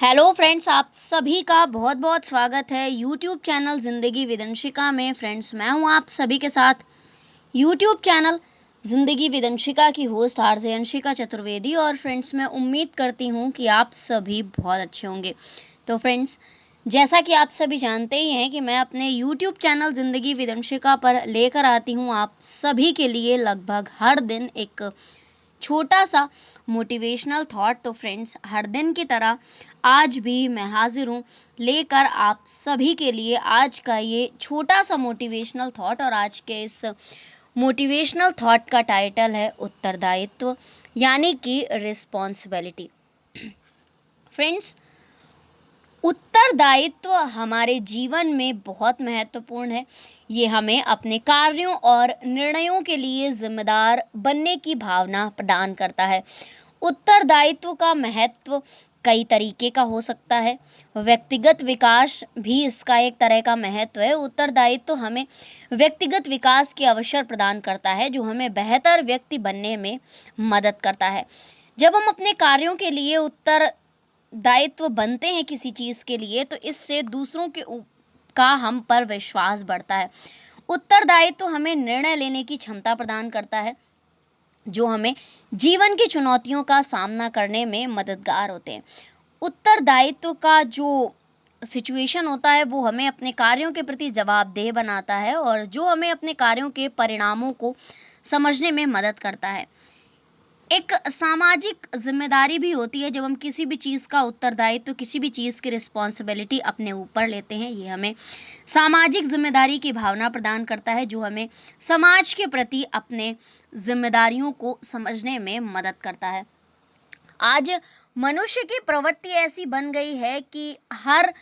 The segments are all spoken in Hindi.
हेलो फ्रेंड्स, आप सभी का बहुत बहुत स्वागत है यूट्यूब चैनल ज़िंदगी विदंशिका में। फ्रेंड्स, मैं हूं आप सभी के साथ यूट्यूब चैनल ज़िंदगी विदंशिका की होस्ट आरजे अंशिका चतुर्वेदी। और फ्रेंड्स, मैं उम्मीद करती हूं कि आप सभी बहुत अच्छे होंगे। तो फ्रेंड्स, जैसा कि आप सभी जानते ही हैं कि मैं अपने यूट्यूब चैनल ज़िंदगी विदंशिका पर लेकर आती हूं आप सभी के लिए लगभग हर दिन एक छोटा सा मोटिवेशनल थॉट। तो फ्रेंड्स, हर दिन की तरह आज भी मैं हाजिर हूँ लेकर आप सभी के लिए आज का ये छोटा सा मोटिवेशनल थॉट। और आज के इस मोटिवेशनल थॉट का टाइटल है उत्तरदायित्व, यानी कि रिस्पॉन्सिबिलिटी। फ्रेंड्स, उत्तरदायित्व हमारे जीवन में बहुत महत्वपूर्ण है। ये हमें अपने कार्यों और निर्णयों के लिए जिम्मेदार बनने की भावना प्रदान करता है। उत्तरदायित्व का महत्व कई तरीके का हो सकता है। व्यक्तिगत विकास भी इसका एक तरह का महत्व है। उत्तरदायित्व हमें व्यक्तिगत विकास के अवसर प्रदान करता है, जो हमें बेहतर व्यक्ति बनने में मदद करता है। जब हम अपने कार्यों के लिए दायित्व बनते हैं किसी चीज के लिए, तो इससे दूसरों का हम पर विश्वास बढ़ता है। उत्तरदायित्व हमें निर्णय लेने की क्षमता प्रदान करता है, जो हमें जीवन की चुनौतियों का सामना करने में मददगार होते हैं। उत्तरदायित्व का जो सिचुएशन होता है वो हमें अपने कार्यों के प्रति जवाबदेह बनाता है, और जो हमें अपने कार्यों के परिणामों को समझने में मदद करता है। एक सामाजिक जिम्मेदारी भी होती है जब हम किसी भी चीज़ का उत्तरदायित्व, किसी भी चीज़ की रिस्पॉन्सिबिलिटी अपने ऊपर लेते हैं। ये हमें सामाजिक जिम्मेदारी की भावना प्रदान करता है, जो हमें समाज के प्रति अपने जिम्मेदारियों को समझने में मदद करता है। आज मनुष्य की प्रवृत्ति ऐसी बन गई है कि हर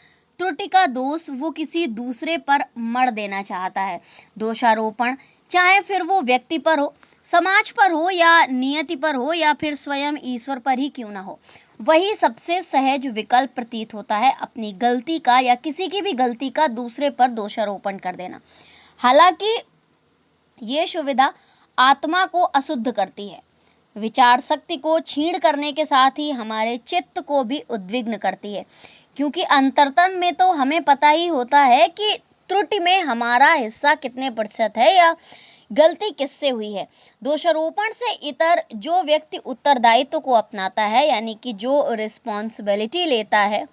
त्रुटि का दोष वो किसी दूसरे पर मढ़ देना चाहता है। दोषारोपण, चाहे फिर वो व्यक्ति पर हो, समाज पर हो, या नियति पर हो, या फिर स्वयं ईश्वर पर ही क्यों ना हो, वही सबसे सहज विकल्प प्रतीत होता है। अपनी गलती का या किसी की भी गलती का दूसरे पर दोषारोपण कर देना। हालांकि ये सुविधा आत्मा को अशुद्ध करती है, विचार शक्ति को क्षीण करने के साथ ही हमारे चित्त को भी उद्विग्न करती है। क्योंकि अंतर्तन में तो हमें पता ही होता है कि त्रुटि में हमारा हिस्सा कितने प्रतिशत है या गलती किससे हुई है। दोषारोपण से इतर जो व्यक्ति उत्तरदायित्व को अपनाता है, यानी कि जो रिस्पॉन्सिबिलिटी लेता है,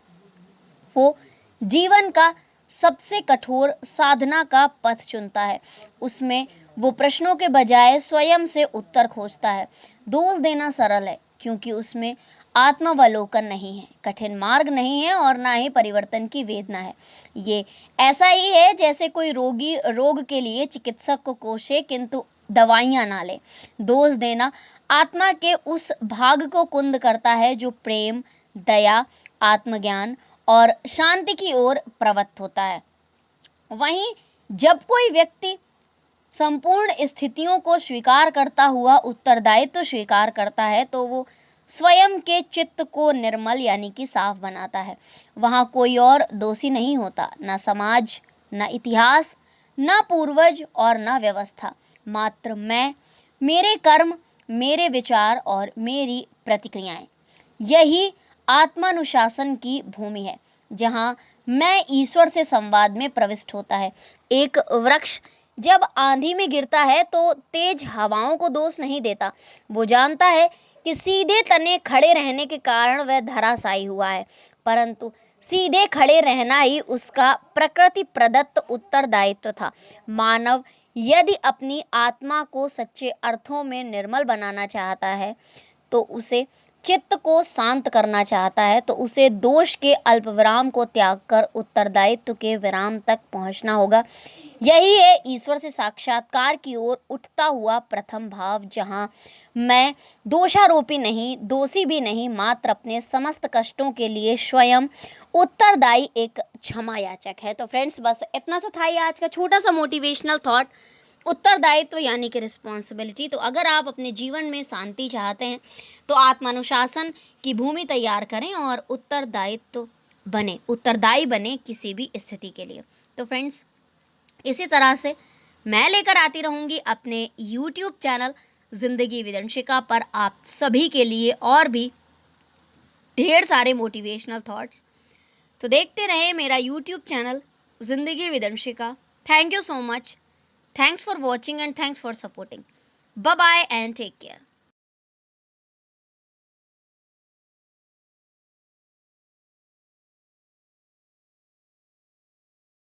वो जीवन का सबसे कठोर साधना का पथ चुनता है। उसमें वो प्रश्नों के बजाय स्वयं से उत्तर खोजता है। दोष देना सरल है, क्योंकि उसमें आत्मावलोकन नहीं है, कठिन मार्ग नहीं है, और ना ही परिवर्तन की वेदना है। ये ऐसा ही है जैसे कोई रोगी रोग के लिए चिकित्सक को कोसे किंतु दवाइयां ना ले। दोष देना आत्मा के उस भाग को कुंद करता है जो प्रेम, दया, आत्मज्ञान और शांति की ओर प्रवृत्त होता है। वहीं जब कोई व्यक्ति संपूर्ण स्थितियों को स्वीकार करता हुआ उत्तरदायित्व स्वीकार करता है, तो वो स्वयं के चित्त को निर्मल, यानी कि साफ बनाता है। वहां कोई और दोषी नहीं होता, ना समाज, ना इतिहास, ना पूर्वज और ना व्यवस्था। मात्र मैं, मेरे कर्म, मेरे विचार और मेरी प्रतिक्रियाएं। यही आत्मानुशासन की भूमि है, जहाँ मैं ईश्वर से संवाद में प्रविष्ट होता है। एक वृक्ष जब आंधी में गिरता है तो तेज हवाओं को दोष नहीं देता। वो जानता है कि सीधे तने खड़े रहने के कारण वह धराशायी हुआ है, परंतु सीधे खड़े रहना ही उसका प्रकृति प्रदत्त उत्तरदायित्व था। मानव यदि अपनी आत्मा को सच्चे अर्थों में निर्मल बनाना चाहता है, तो उसे चित्त को शांत करना चाहता है, तो उसे दोष के अल्पविराम को त्याग कर उत्तरदायित्व के विराम तक पहुंचना होगा। यही है ईश्वर से साक्षात्कार की ओर उठता हुआ प्रथम भाव, जहां मैं दोषारोपी नहीं, दोषी भी नहीं, मात्र अपने समस्त कष्टों के लिए स्वयं उत्तरदायी एक क्षमा याचक है। तो फ्रेंड्स, बस इतना सा था ये आज का छोटा सा मोटिवेशनल थॉट, उत्तरदायित्व यानी कि रिस्पॉन्सिबिलिटी। तो अगर आप अपने जीवन में शांति चाहते हैं, तो आत्मानुशासन की भूमि तैयार करें और उत्तरदायी बने किसी भी स्थिति के लिए। तो फ्रेंड्स, इसी तरह से मैं लेकर आती रहूंगी अपने YouTube चैनल जिंदगी विदंशिका पर आप सभी के लिए और भी ढेर सारे मोटिवेशनल थॉट्स। तो देखते रहे मेरा YouTube channel Zindagi with Anshika. Thank you so much. Thanks for watching and thanks for supporting. Bye bye and take care.